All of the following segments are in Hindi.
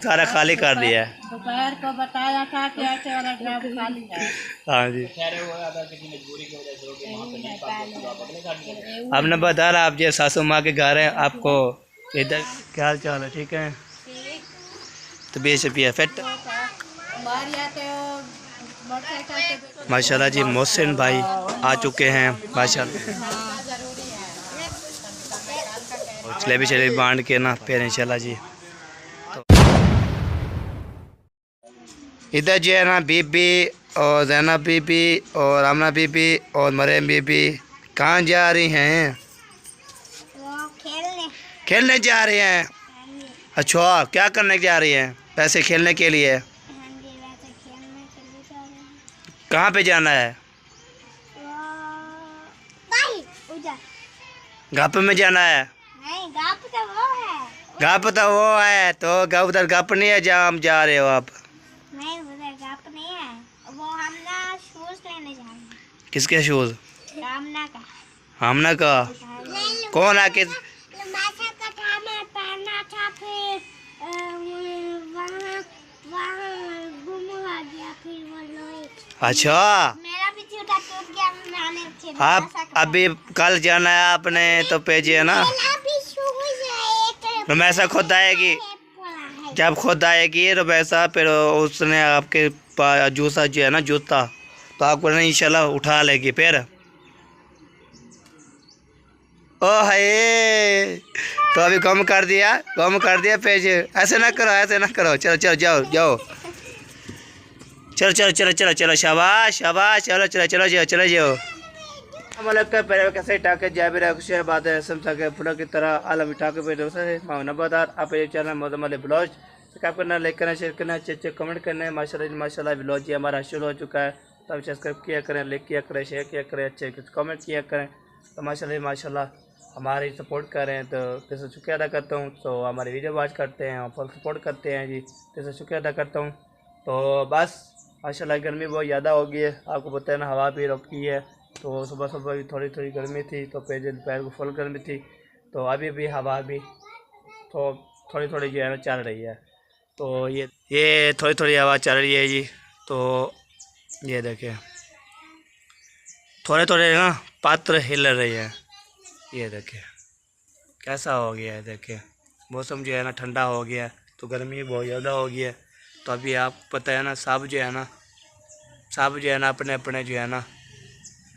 सारा खाली कर दिया है। दोपहर को बताया था कि ऐसे वाला ड्राम खाली है। हाँ जी, आपने बता रहा आप जो सासू माँ के घर है आपको इधर क्या हाल चाल है? ठीक है, तो बेशपिया फिट माशाल्लाह जी। मोहसिन भाई आ चुके हैं माशाल्लाह। जलेबी शलेबी बांट के ना फिर इंशाल्लाह जी। तो इधर जो है ना बीबी और जैनब बीबी और आमना बीबी और मरियम बीबी कहाँ जा रही हैं? खेलने जा रही हैं। अच्छा, क्या करने जा रही हैं? पैसे खेलने के लिए। कहाँ पे जाना है? गप में जाना है? नहीं, गप तो वो है। गप तो वो है, तो गप उधर गप नहीं है जहाँ हम जा रहे हो आप। नहीं, उधर गप नहीं है, वो हम ना शूज लेने जा रहे हैं। किसके शूज? रामना का। हमना का? कौन आके? पहना था, फिर वहाँ गुम हो गया, फिर वो लोग। अच्छा, मेरा भी जूता टूट गया, मैंने आप अभी कल जाना है आपने तो भेजिए ना। रमेशा खुद आएगी, जब खुद आएगी रमेशा फिर उसने आपके जूसा जो है ना जूता तो आपको ना इंशाल्लाह उठा लेगी फिर। ओ है, तो अभी कम कर दिया पेज। ऐसे ना करो, ऐसे ना करो। चलो चलो जाओ जाओ, चलो चलो चलो चलो चलो, शाबाश शाबाश, चलो चलो चलो जाओ चलो जाओ। पहले कैसे टाके जाबिर खुश बात है समझा के फुला की तरह आलम उठा के बैठे से नबादार आप ये चैनल मौजूद ब्लॉग सब्सक्राइब करना, लाइक करना, शेयर करना, अच्छे कमेंट करना। माशाल्लाह माशाल्लाह ब्लॉग जी हमारा शुरू हो चुका है, तो आप सब्सक्राइब किया करें, लाइक किया करें, शेयर किया करें, अच्छे कुछ कमेंट किया करें। तो माशाल्लाह माशाल्लाह हमारी सपोर्ट कर रहे हैं, तो जैसे शुक्रिया अदा करता हूँ। तो हमारी वीडियो वॉच करते हैं और फुल सपोर्ट करते हैं जी, जैसे शुक्रिया अदा करता हूँ। तो बस माशाल्लाह गर्मी बहुत ज़्यादा हो गई है, आपको पता है ना, हवा भी रुकी है। तो सुबह सुबह भी थोड़ी थोड़ी गर्मी थी, तो दोपहर को फुल गर्मी थी। तो अभी भी हवा भी तो थोड़ी थोड़ी जो है ना चल रही है। तो ये थोड़ी थोड़ी हवा चल रही है जी। तो ये देखिए थोड़े थोड़े ना पात्र हिल रही है। ये देखिए कैसा हो गया है, देखिए मौसम जो है ना ठंडा हो गया है, तो गर्मी बहुत ज़्यादा हो गई है। तो अभी आप पता है ना सब जो है ना अपने अपने जो है ना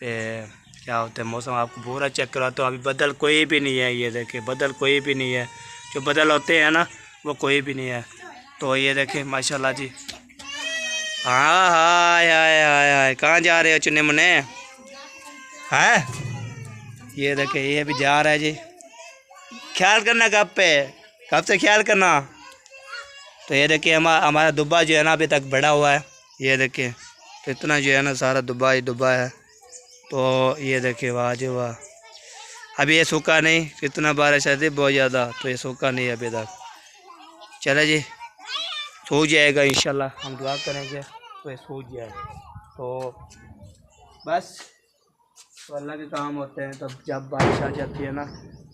क्या होता है मौसम आपको पूरा चेक कराता हूँ। अभी बदल कोई भी नहीं है, ये देखिए बदल कोई भी नहीं है, जो बदल होते हैं ना वो कोई भी नहीं है। तो ये देखिए माशाल्लाह जी। हाँ हाय हाय हाय हाय, कहाँ जा रहे हो चुने मुने? है ये देखिए ये भी जा रहा है जी। ख्याल करना कब से ख्याल करना। तो ये देखिए हमारा दुब्बा जो है ना अभी तक बड़ा हुआ है, ये देखिए तो इतना जो है ना सारा दुब्बा ही दुब्बा है। तो ये देखिए वाह जी वाह, अभी ये सूखा नहीं, इतना बारिश आती बहुत ज़्यादा, तो ये सूखा नहीं है अभी तक। चले जी, सूख जाएगा इंशाल्लाह, हम दुआ करेंगे तो ये सूख जाए। तो बस तो अल्लाह के काम होते हैं। तो जब बारिश आ जाती है ना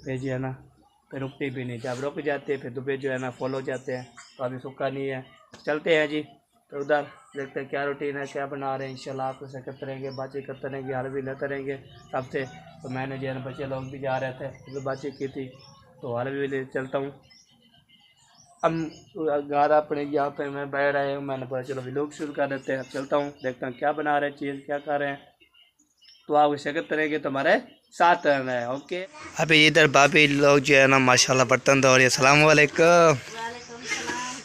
फिर जो है ना फिर रुकती भी नहीं, जब रुक जाती है फिर दुबे जो है ना फॉल हो जाते हैं। तो अभी सूखा नहीं है, चलते हैं जी। तो उधर देखते हैं क्या रूटीन है, क्या बना रहे हैं। इंशाल्लाह आपको से करते रहेंगे, बातचीत करते रहेंगे, हाल भी लेते रहेंगे सबसे। तो मैंने जो है ना बच्चे लोग भी जा रहे थे तो बातचीत की थी, तो हाल भी ले चलता हूँ। हम घर अपने यहाँ पे मैं बैठ रहे हूँ, मैंने बोला चलो व्लॉग शुरू कर देते हैं। चलता हूँ देखता हूँ क्या बना रहे हैं, चीज़ क्या कर रहे हैं। तो आप इसे करते रहेंगे तो हमारे साथ रहना है, ओके। अभी इधर भाभी लोग जो है ना माशाल्लाह बर्तन धो रही है। अस्सलाम वालेकुम,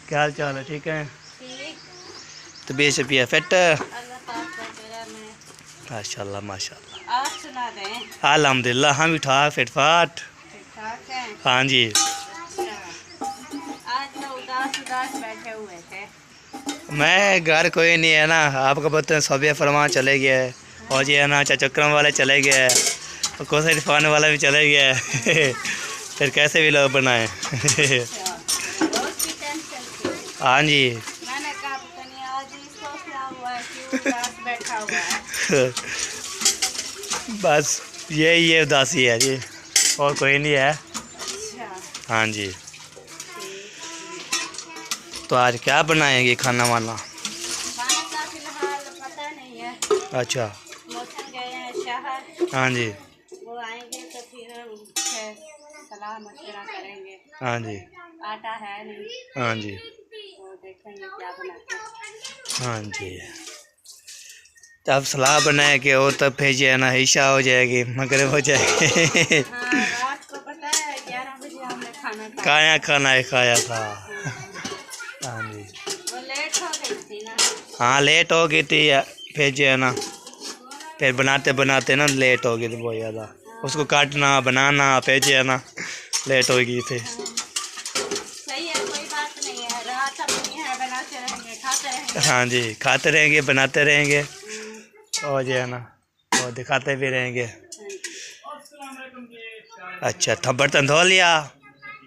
क्या हाल चाल है? ठीक है, तो बेशपिया फिट माशाल्लाह माशाल्लाह। आप सुना दें। अल्हम्दुलिल्लाह हम भी ठीक फिट फाट। हाँ जी, आज तो उदास बैठे हुए थे। मैं घर कोई नहीं है ना, आपको पता है सोबिया फरमान चले गया है, और जी है ना चक्रम वाले चले गए हैं, और कोसा इरफान वाला भी चले गया है। फिर कैसे भी लोग बनाए। हाँ जी, मैंने कहा पता नहीं आज इसको क्या हुआ है कि उदास बैठा हुआ है। बस ये उदासी है जी, और कोई नहीं है। अच्छा, हाँ जी, तो आज क्या बनाएंगे खाना वाना? खाने का फिलहाल पता नहीं है। अच्छा। मौसम गए हैं शहर, हाँ जी। वो आएंगे तो फिर उनसे सलाह मशवरा करेंगे। हाँ जी। आटा है नहीं हाँ जी। तो देखेंगे क्या बनाते हैं। हाँ जी। तब सलाह बनाए कि वो तब फिर जो है ना ईशा हो जाएगी, मगरिब हो जाएगी। हाँ, रात को पता है 11 बजे हमने खाना खाया खाना खाया था। हाँ जी। वो लेट हो गई थी ना। हाँ लेट हो गई थी, फिर जो है ना फिर बनाते बनाते ना लेट हो गई थी बहुत ज़्यादा। उसको काटना बनाना फिर जो है ना लेट हो गई थी। सही है, कोई बात नहीं है। रात अपनी है, बनाते रहेंगे, खाते रहेंगे। हाँ जी, खाते रहेंगे बनाते रहेंगे और जो है ना और दिखाते भी रहेंगे। अच्छा, था बर्तन धो लिया?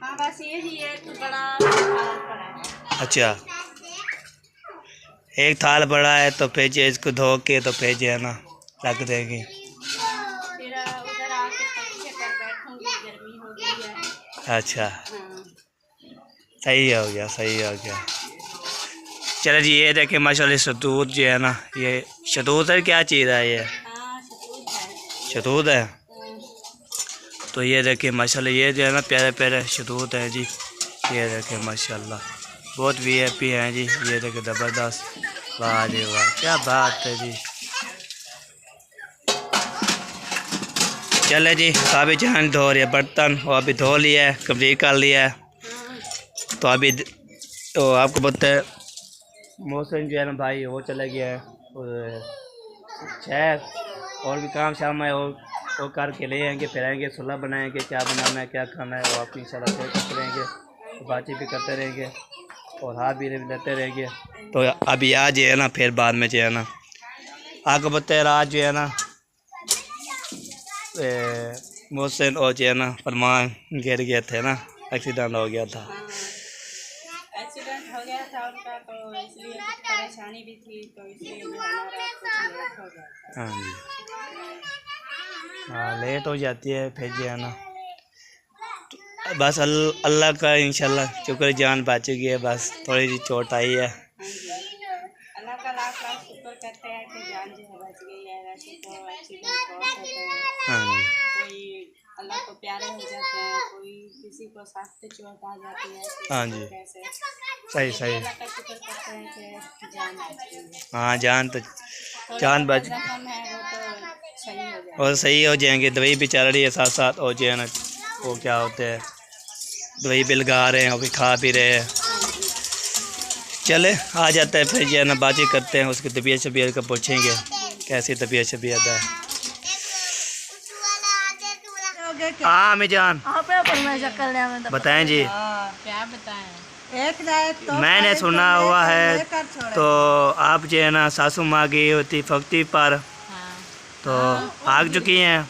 हाँ, बस यही एक बड़ा थाल पड़ा है। अच्छा, एक थाल बड़ा है तो फिर जो इसको धो के तो फिर जो है ना रख देंगे। फिर उधर आके पंखे पर बैठूंगी, गर्मी हो गई है। अच्छा, हाँ। सही हो गया सही हो गया। चलो जी, ये देखे माशाल्लाह शतूत जो है ना, ये शतूत है, क्या चीज़ है ये? हाँ, शतूत है। शतूत है। हाँ। तो ये देखे माशाल्लाह, ये जो है ना प्यारे प्यारे शतूत हैं जी। ये देखे माशाल्लाह बहुत वीआईपी हैं जी। ये देखे ज़बरदस्त, वाह जी वाह, क्या बात है जी। चले जी, अभी जहाँ धो रही है बर्तन, वो अभी धो लिया है, कंप्लीट कर लिया है। हाँ। तो अभी तो आपको पता है मौसम जो है ना भाई वो चला गया है और शहर, और भी काम शाम है वो करके ले आएंगे, फिर आएंगे सुलह बनाएंगे, क्या बनाना है क्या खाना है वो आप इंशाल्लाह शेयर करते रहेंगे, तो बातचीत भी करते रहेंगे और हाथ भी लेते रहेंगे। तो अभी आज जो है ना फिर बाद में जो है ना आपको पता है आज जो है ना मौसम और जो है ना फरमान गिर गए थे ना, एक्सीडेंट हो गया था। हाँ, एक्सीडेंट हो गया था उनका, तो इसलिए कुछ परेशानी भी थी, तो इसलिए जो है ना रात को लेट हो गया था। हाँ जी। हाँ लेट हो जाती है फिर जो है ना, बस अल्लाह का इंशाल्लाह शुक्र जान बच गई है, बस थोड़ी सी चोट आई है। हाँ जी, अल्लाह का लाख लाख शुक्र करते हैं कि जान जो है बच गई है। वैसे तो एक्सीडेंट बहुत होते हैं, हाँ जी। कोई अल्लाह को प्यारे हो जाते हैं, कोई किसी को साथ चोट आ जाती है। हाँ जी, कैसे सही सही। अल्लाह का शुक्र करते हैं कि जान बच गई है। हाँ जान तो थोड़ा जान बच जख्म है वो तो सही हो जाए। और सही हो जाएंगे। दवाई भी चल रही है साथ साथ, और जो है ना वो क्या होते हैं दवाई भी लगा रहे हैं और भी खा भी रहे हैं। चले आ जाता है फिर जो है ना बातचीत करते हैं, उसकी तबीयत शबीयत का पूछेंगे कैसी तबीयत शबीयत है। हाँ अम्मी जान बताएं जी। क्या बताएं? एक मैंने सुना हुआ है तो आप जो है ना सासू माँ गई होती फक्ती पर, हाँ। तो आ चुकी हैं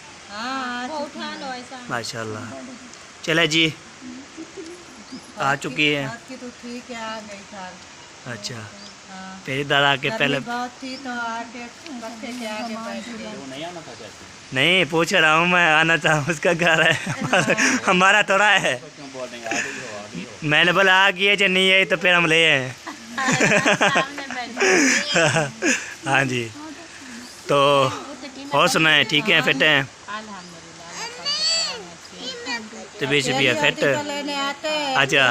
वो उठा लो ऐसा। माशाल्लाह। चले जी आ चुकी है। तो ठीक है, आ गई था। अच्छा, हाँ, फिर इधर आके पहले बहुत थी तो आके पत्ते के आगे बैठ गई। नहीं पूछ रहा हूँ मैं, आना था उसका घर है हमारा थोड़ा है। मैंने बोला आ गई है जो नहीं आई तो फिर हम ले आए हाँ जी। तो और सुनाए ठीक है फिट हैं तबीयत शबीयत फिट? लेने आते हैं। अच्छा,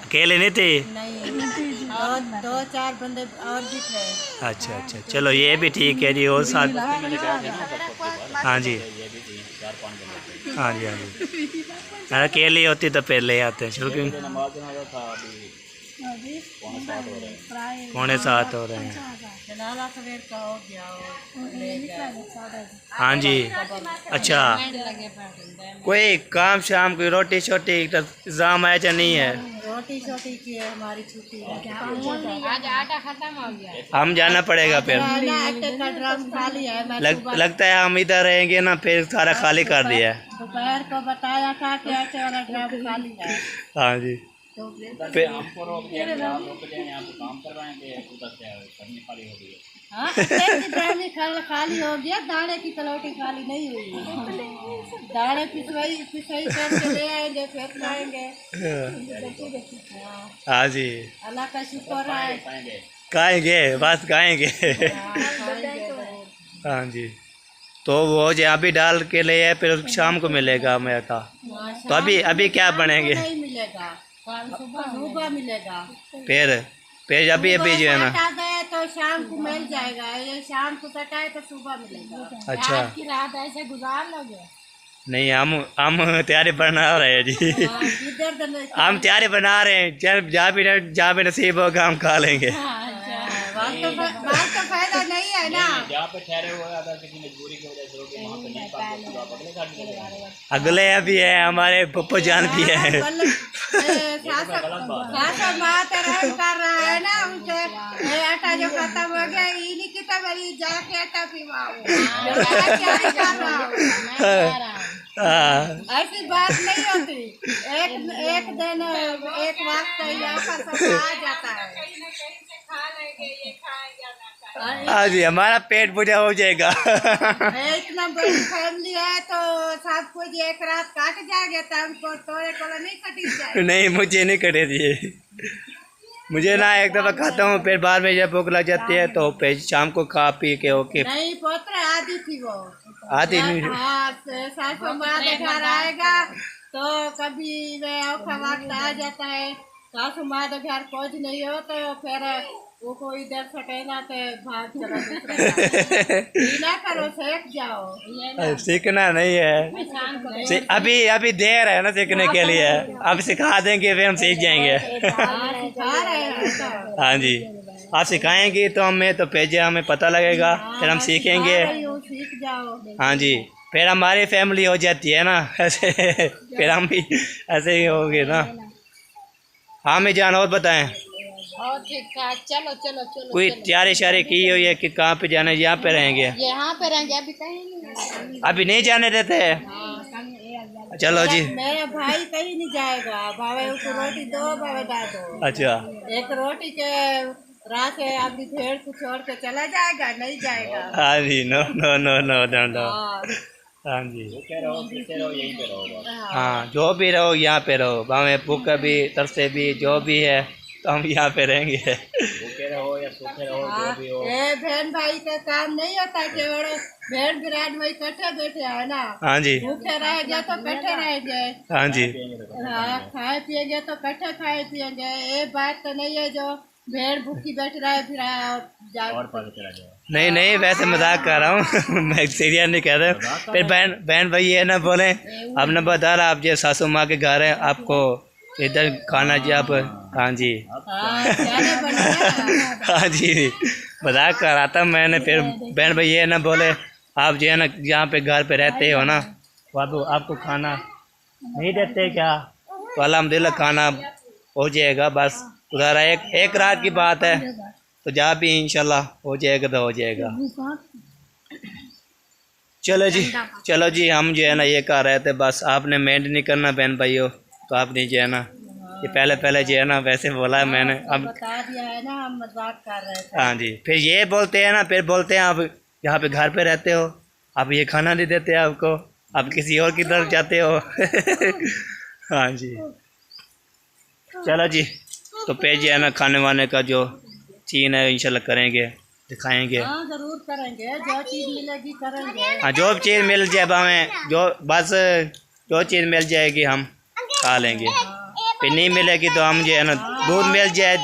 अकेले नहीं थे? नहीं, और दो चार बंदे और भी थे। अच्छा अच्छा, चलो ये भी ठीक है जी। और साथ हाँ जी हाँ जी हाँ जी, अगर अकेली होती तो फिर ले आते हैं शुरू क्यों। 6:45 हो रहे हैं। जनाला सवेर का हो गया हो, ले गए। हाँ जी। अच्छा, कोई काम शाम कोई रोटी शोटी का इंतजाम है या नहीं है? रोटी छोटी की है हमारी छुट्टी। आज आटा खत्म हो गया। हम जाना पड़ेगा फिर। आटे का ड्रम खाली है। मैं लगता है हम इधर रहेंगे ना फिर सारा खाली कर दिया है। दोपहर को बताया था कि आटे वाला ड्रम खाली है। हाँ जी, पे- हाँ ट्राली खाली हो गया, दाने की कलौटी खाली नहीं हुई। दाने पिसवाई पिसवाई करके ले आएंगे, फिर लाएंगे। हाँ जी, अल्लाह का शुक्र है। खाएंगे बस खाएंगे। हाँ, खाएंगे जरूर। हाँ जी, तो वो जो अभी डाल के ले आए फिर शाम को मिलेगा मेरा था। हाँ, तो अभी क्या शाम को बनेंगे? नहीं मिलेगा, सुबह मिलेगा। फिर अभी जो है ना। कटा गए तो शाम को मिल जाएगा, ये शाम को कटाए तो सुबह मिलेगा। अच्छा, आज की रात ऐसे गुजार लोगे? नहीं हम तैयारी बना रहे हैं जी। हाँ, किधर तो नहीं। हम तैयारी बना रहे हैं, जब जहाँ भी नसीब होगा हम खा लेंगे। बात तो फायदा नहीं है ना। जहाँ पे ठहरे हुए हैं, अगर किसी मजबूरी की वजह से रोटी वहाँ पे नहीं पाते तो आप अगले घर चले जाएंगे। अगले अभी है, हमारे पप्पू जान भी है। सासू माँ तरह कर रहा है ना उनसे, ये आटा जो खत्म हो गया इन्हीं की तो मेरी जाके आटा पिवाओ। क्या कर रहा हूँ? हाँ, ऐसी बात नहीं होती। एक दिन एक वक्त यहाँ पर सब आ जाता है। हाँ जी, हमारा पेट पूजा हो जाएगा। इतना बड़ी फैमिली है तो सब कुछ एक रात काट जाएगा, तो हमको तोड़े को नहीं कटी जाए। नहीं, मुझे नहीं कटे दिए। मुझे ना एक दफ़ा खाता हूँ, फिर बाद में जब भूख लग जाती है तो फिर शाम को खा पी के ओके। नहीं पोत्र आदि थी वो। आती नहीं। हाँ, सासू माँ के घर आएगा तो कभी वे औखा वक्त आ जाता है। सासू माँ के घर कुछ नहीं हो तो फिर वो कोई इधर सटेना तो भाग चला दूसरा करो, सीख जाओ। सीखना नहीं है, अभी देर है ना सीखने के लिए। अब सिखा देंगे फिर हम सीख जाएंगे। सिखा रहे हैं हाँ जी, आप सिखाएंगे तो फिर जो हमें पता लगेगा, फिर हम सीखेंगे। सीख जाओ। हाँ जी, फिर हमारी फैमिली हो जाती है ना ऐसे। फिर हम भी ऐसे ही होंगे ना। हाँ मैं जान, और बताएं और ठीक ठाक। चलो चलो चलो। कोई तैयारी शारी की हुई है कि कहाँ पे जाना है? यहाँ पे रहेंगे? यहाँ पे रहेंगे, अभी कहीं नहीं। अभी नहीं जाने देते हैं? चलो जी। मेरा भाई कहीं नहीं जाएगा, भावे उसको रोटी दो, भावे दा दो। अच्छा, एक रोटी के रात है, अपनी भेड़ को छोड़ के चला जाएगा, नहीं जाएगा। हाँ जी, no no no no no no. हाँ, हाँ जी, भूखे रहो पीते रहो, यहीं पे रहो बस। हाँ जो भी रहो यहाँ पे रहो, भावे भूखा भी तरसे भी जो भी है तो हम यहाँ पे रहेंगे। भूखे रहो या सूखे रहो, जो भी हो। ये बहन भाई का काम नहीं होता केवल भेड़ विराट वही कट्ठे बैठे है ना। हाँ जी, भूखे रहेंगे तो कट्ठे रहेंगे। हाँ जी, हाँ, खाए पिएंगे तो कट्ठे खाए पिएंगे। ये बात तो नहीं है जो भेड़ भूखी बैठ रहा है फिर और पता चला जाए। नहीं नहीं, वैसे मजाक कर रहा हूँ। मैं सीरियस नहीं कह रहा। फिर बहन भाई ये ना बोले, आपने बता रहा आप जो सासू माँ के घर है, आपको इधर खाना जी आप। हाँ जी, जाने बनेगा। हाँ जी, मजाक कर रहा था मैंने। फिर बहन भाई ये ना बोले, आप जो है ना यहाँ पे घर पे रहते हो ना, वो आपको खाना नहीं देते क्या? तो अल्हम्दुलिल्लाह खाना हो जाएगा, बस उधर एक रात की बात है, तो जहाँ भी इंशाल्लाह हो जाएगा तो हो जाएगा। चलो जी, हम जो है ना ये कह रहे थे, बस आपने मेंट नहीं करना बहन भाइयों, तो आपने जो है ना ये पहले जो है ना वैसे बोला है मैंने। अब बता दिया है ना, हम मजाक कर रहे थे। हाँ जी, फिर ये बोलते हैं ना, फिर बोलते हैं आप यहाँ पे घर पे रहते हो, आप ये खाना नहीं देते आपको, आप किसी और की तरफ जाते हो। हाँ जी, चलो जी, तो पे जो है ना खाने वाने का जो चीन है इंशाल्लाह करेंगे, दिखाएंगे। हाँ जरूर करेंगे, जो चीज मिलेगी करेंगे। हाँ जो चीज़ मिल जाए हमें, जो बस जो चीज़ मिल जाएगी हम खा लेंगे। फिर नहीं मिलेगी तो हम जो है ना दूध मिल जाए,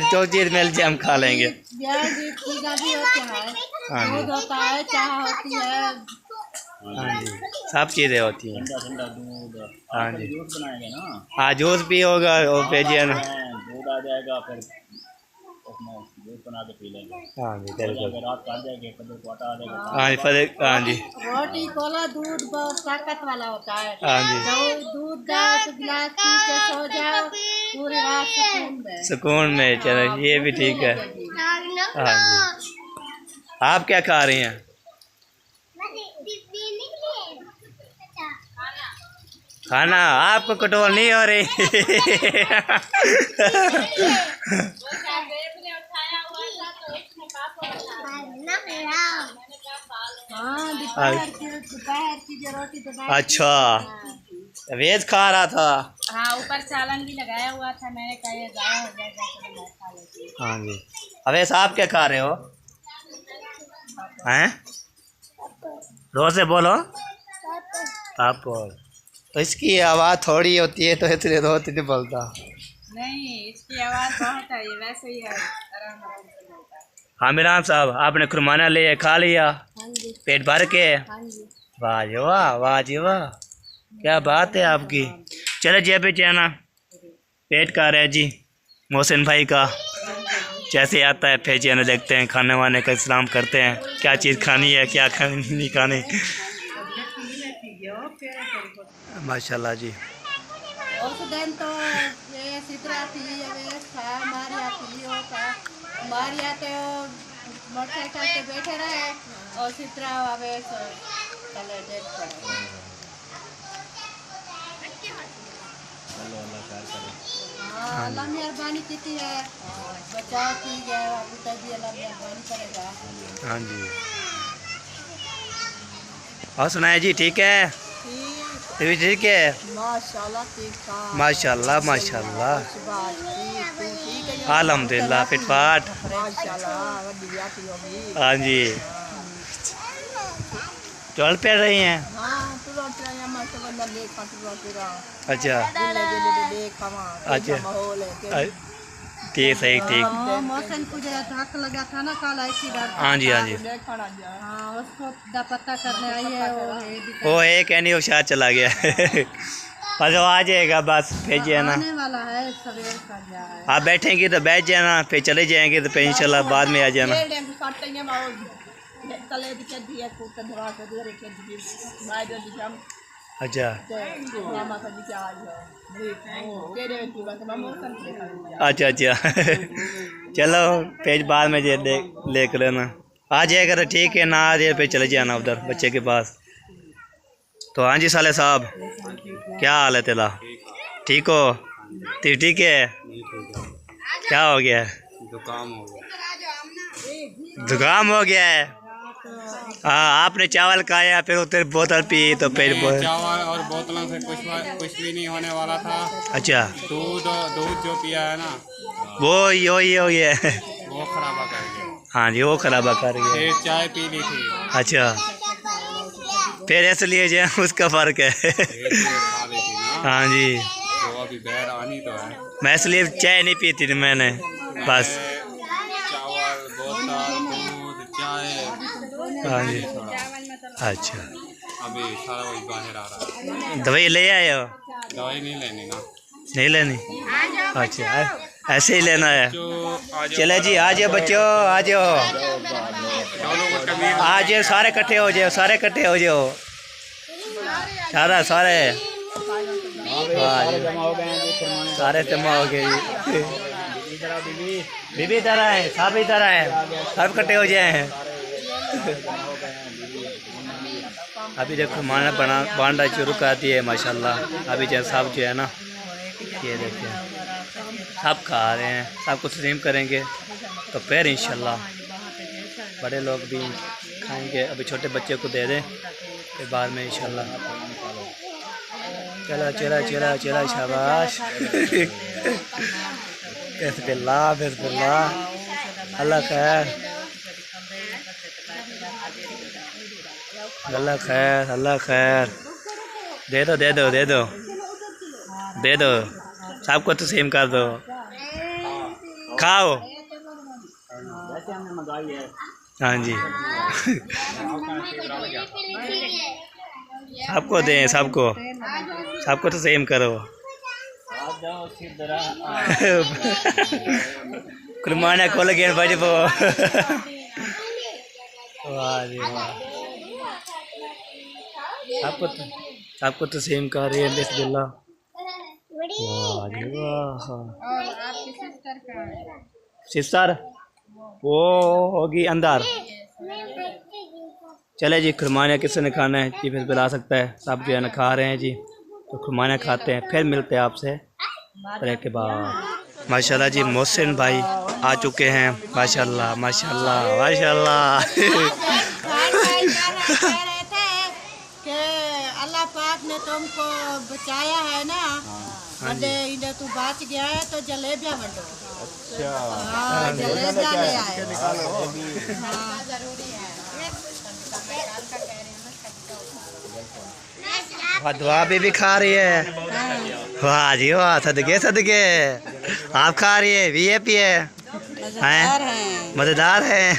जो चीज़ मिल जाए हम खा लेंगे। प्याज चीज़ा भी होता है, हाँ जी, दूध होता है, चाय होती है। हाँ जी, सब चीज़ें होती हैं। ठंडा ठंडा दूध। हाँ जी, जूस बनाएंगे ना, हाँ जूस भी होगा, और फिर जो है ना दूध आ जाएगा, फिर उसमें जूस बना के पी लेंगे। हाँ जी, बिल्कुल। रात काट जाएंगे, कदर को आटा आ जाएगा। हाँ जी, हाँ जी, रोटी कोला दूध बहुत ताकत वाला होता है। हाँ जी, जो दूध जाओ तो गिलास पी के सो जाओ, पूरी रात सुकून में। सुकून में। चलो ये भी ठीक है। हाँ जी, आप क्या खा रही हैं? खाना आपको कंट्रोल नहीं हो रही। हाँ, दोपहर की जो रोटी दोपहर अच्छा, वेज खा रहा था। हाँ, ऊपर चालन भी लगाया हुआ था, मैंने कहा ये ज़्यादा हो जाएगा तो मैं खा लेती हूँ। हाँ जी। अवैस आप क्या खा रहे हो? हैं? जोर से बोलो। पापड़। तो इसकी आवाज़ थोड़ी होती है तो इसलिए रोज नहीं बोलता। नहीं, इसकी आवाज़ बहुत है, ये वैसे ही है, आराम आराम से बोलता है। हाँ मीरान साहब, आपने खुरमाना ले खा लिया पेट भर के? वाह जी वाह, वाह जी वाह, क्या बात है आपकी। चलो जी अभी जाना पेट का रहा है जी मोहसिन भाई का, जैसे आता है फिर जाना देखते हैं, खाने वाने का इंतजाम करते हैं, क्या चीज़ खानी है क्या खानी नहीं खानी। माशाल्लाह जी। उस दिन तो ये सितरा थी, ये था मारिया थी, वो था मारिया तो मोटरसाइकिल पे बैठे रहे और सितरा अवेश चले डेट पर। हाँ, अल्लाह मेहरबानी की है, बचाव की है, अभी तक भी अल्लाह मेहरबानी करेगा। हाँ जी। और सुनाए जी, ठीक है? तभी ठीक है? माशाल्लाह ठीक था। माशाल्लाह माशाल्लाह, ठीक अल्हम्दुलिल्लाह फिटफाट। माशाल्लाह बढ़िया थी होगी। हाँ जी। चल पे रही हैं? हाँ, तू रोटी या माशा बंदा देखा तू रोटी रहा। अच्छा देखा वहाँ अच्छा। माहौल है। ठीक सही ठीक। मौसम को जो धक लगा था ना कल ऐसी डर। हाँ जी हाँ जी। हाँ, उसको पता करने आई है वो एक एनी होशियार चला गया। बस वो आ जाएगा, बस भेजिए ना। आने वाला है, सवेर का जा है। आप बैठेंगे तो बैठ जाना, फिर चले जाएंगे तो फिर इंशाल्लाह बाद में आ जाना। अच्छा अच्छा अच्छा। चलो फिर बाद में लेकर लेना, आ जाएगा तो ठीक है, ना आ जाए फिर चले जाना उधर बच्चे के पास। तो हाँ जी साले साहब, क्या हाल है तेरा? ठीक हो? तो ठीक है? क्या हो गया है? जुकाम हो गया है। हाँ, आपने चावल खाया फिर उधर बोतल पी तो फिर चावल और बोतलों से कुछ भी नहीं होने वाला था। अच्छा, दूध जो पिया है ना वो ही है। वो खराबा कर गया। हाँ जी, वो खराबा कर गया। फिर चाय पी ली थी। अच्छा, फिर इसलिए जो है उसका फर्क है। खा ली थी ना। हाँ जी, तो अभी बहर आनी तो है। मैं इसलिए चाय नहीं पीती थी मैंने, बस। चावल बोतल दूध चाय। हाँ जी। अच्छा, अभी सारा वही बाहर आ रहा है। दवाई ले आए हो? दवाई नहीं लेनी ना। नहीं लेनी? अच्छा, ऐसे ही लेना है। चले जी, आ जाओ बच्चों, आ जाओ आ जाओ, सारे इकट्ठे हो जाओ, सारे इकट्ठे हो जाओ, सारे सारे जमा हो गए। बीबी इधर है, सब इधर है, सब इकट्ठे हो जाए हैं। अभी देखो माना बांडा शुरू कर दिए माशाल्लाह। अभी जो सब जो है ना, ये देखिए सब खा रहे हैं, सबको तस्लीम करेंगे तो फिर इंशाल्लाह बड़े लोग भी खाएंगे। अभी छोटे बच्चे को दे दें फिर बाद में इंशाल्लाह। चला चला चला चला, शाबाश। बिस्मिल्लाह बिस्मिल्लाह, अल्लाह खैर अल्लाह खैर अल्लाह खैर। दे दो दे दो दे दो दे दो, सबको तस्लीम कर दो, खाओ। हाँ जी। सबको दें, सबको सबको तस्लीम करो। कुरमाना खोल गए बड़ी वो। वाह जी वाह, सबको तस्लीम कर रही है बिस्मिल्लाह। वाह जी वाह। और आपकी सिस्टर कहाँ है? सिस्टर वो होगी अंदर। चले जी, खुरमानिया किसी ने खाना है जी फिर बुला सकता है, सब जो है ना खा रहे हैं जी। तो खुरमाने खाते हैं, फिर मिलते हैं आपसे ब्रेक के बाद। माशाल्लाह जी मोहसिन भाई आ चुके हैं। माशाल्लाह माशाल्लाह माशाल्लाह। कह रहे थे कि अल्लाह पाक ने तुमको बचाया है ना, अरे इधर तू बच गया है तो जलेबियाँ बंटो। हाँ, जलेबियाँ ले आए। हाँ, जरूरी है। दुआ भी खा रही है। वाह जी वाह, सदके सदके। आप खा रही है, वीआईपी है, मजेदार है।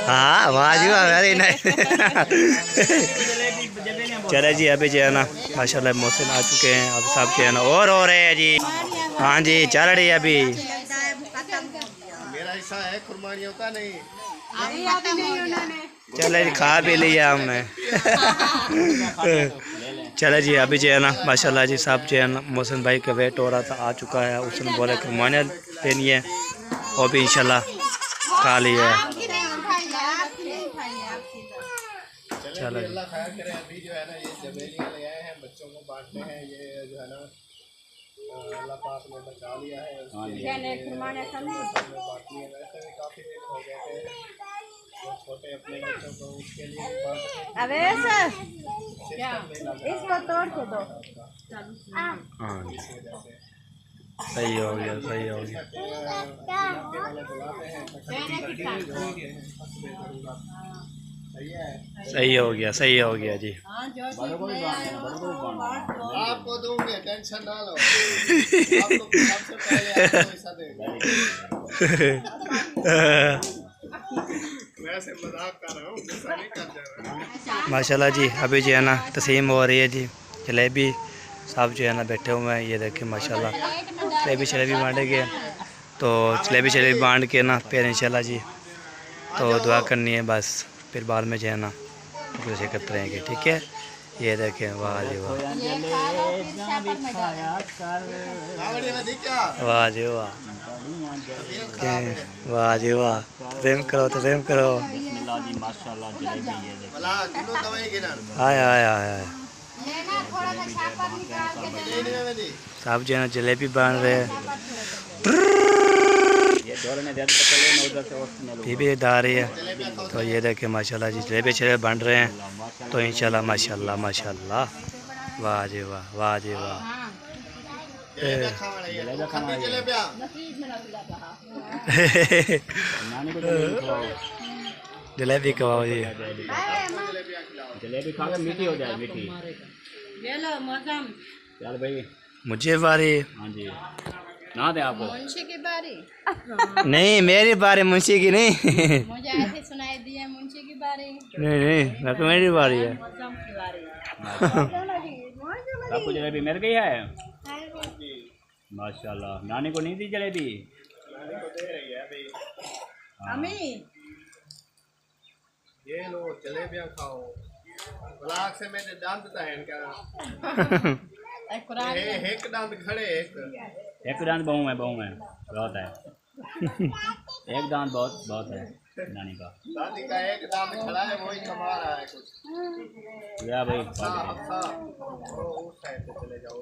हाँ वाह जी वाह, वेरी नाइस। चले जी अभी जो है ना माशाल्लाह मोहसिन आ चुके हैं, अब सब जो है ना और हो रहे हैं जी। हाँ जी चल रही है अभी। मेरा हिस्सा है खुरमानियों का नहीं। चले जी खा भी लिया हमने। चले जी अभी जो है ना माशाल्लाह जी साहब जो है ना मोहसिन भाई का वेट हो रहा था, आ चुका है। उसने बोला खुरमानियाँ लेनी है और भी इंशाल्लाह खा लिया है। चलो जी अल्लाह खैर करे। अभी जो है ना ये जबेलियाँ ले आए हैं, बच्चों को बांटने हैं। ये जो है ना अल्लाह पाक ने बचा लिया है, उसके लिए बांटनी है। वैसे भी काफ़ी दिन हो गए थे वो छोटे अपने बच्चों को, उसके लिए अबे सर इसको तोड़ के दो। हाँ सही हो गया सही हो गया। सही हो गया सही हो गया जी। आपको दूंगे, टेंशन ना लो। आपको सबसे पहले आपको पैसा देगा। वैसे मजाक कर रहा हूँ, गुस्सा नहीं कर रहा। माशाल्लाह जी अभी जो है ना तस्लीम हो रही है जी। जलेबी साहब जो है ना बैठे हुए हैं, ये देखें माशाल्लाह। जलेबी बांटेंगे तो जलेबी बांट के ना फिर इंशाल्लाह जी तो दुआ करनी है बस। फिर बाद में जो है ना कुछ एकत्र रहेंगे, ठीक है। ये देखें वाह जी वाह, वाह जी वाह, वाह जी वाह। प्रेम करो तो प्रेम करो। आए आए आए आए साहब जो है ना जलेबी बांध रहे हैं। भी दा रही है तो ये देखे माशाल्लाह जी जलेबी बन रहे हैं। तो इंशाल्लाह माशाल्लाह माशाल्लाह। वाह जी वाह, वाह जी वाह। जलेबी खवाओ जी। जलेबी खा के मीठी हो जाए, मीठी। ये लो मौसम। चल भाई मुझे बारी। हाँ जी ना दे आपको। मुंशी की बारी। नहीं मेरी बारी, मुंशी की नहीं। मुझे ऐसे सुनाई दिया मुंशी की बारी। नहीं नहीं ना तो मेरी बारी है। मौसम की बारी। आपको जलेबी मिल गई है माशाल्लाह। नानी को नहीं दी जलेबी? अम्मी ये लो जलेबियाँ खाओ। ब्लाक से मैंने दांत तायन करा। एक दांत खड़े, एक दांत बहु है बहुत है। एक दांत बहुत बहुत है नानी का। दादी का एक दांत खड़ा है, वही कमा रहा है कुछ। या भाई उस साइड से चले जाओ।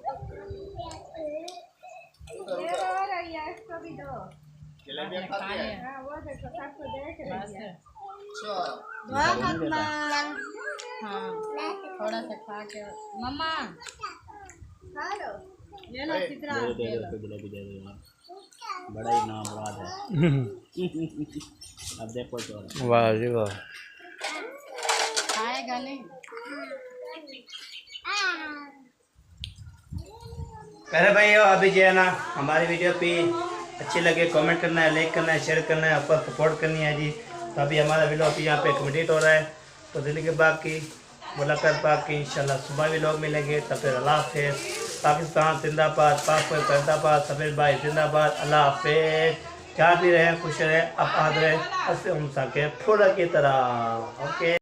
जलेबियाँ खाते हैं। हाँ थोड़ा सा खा के मम्मा ये लो चित्रा। जलेबी दे दो यार, बड़ा ही नाम राज है। अब देखो तो वाह जी वाह। खाएगा नहीं। पहले भाई अभी जो है ना हमारी वीडियो पे अच्छी लगे कमेंट करना है, लाइक करना है, शेयर करना है, आपको सपोर्ट करनी है जी। तो अभी हमारा वीडियो पे यहाँ पे कंप्लीट हो रहा है। तो दिल्ली के बाद की मुलाकात पाक की इंशाल्लाह सुबह भी लोग मिलेंगे। तब फिर अल्लाह हाफिज़। पाकिस्तान जिंदाबाद, पाक जिंदाबाद, सफेद भाई जिंदाबाद। अल्लाह हाफिज़। जहाँ भी रहे खुश रहे, अब आद रहे, ऐसे हम सके फूल की तरह। ओके।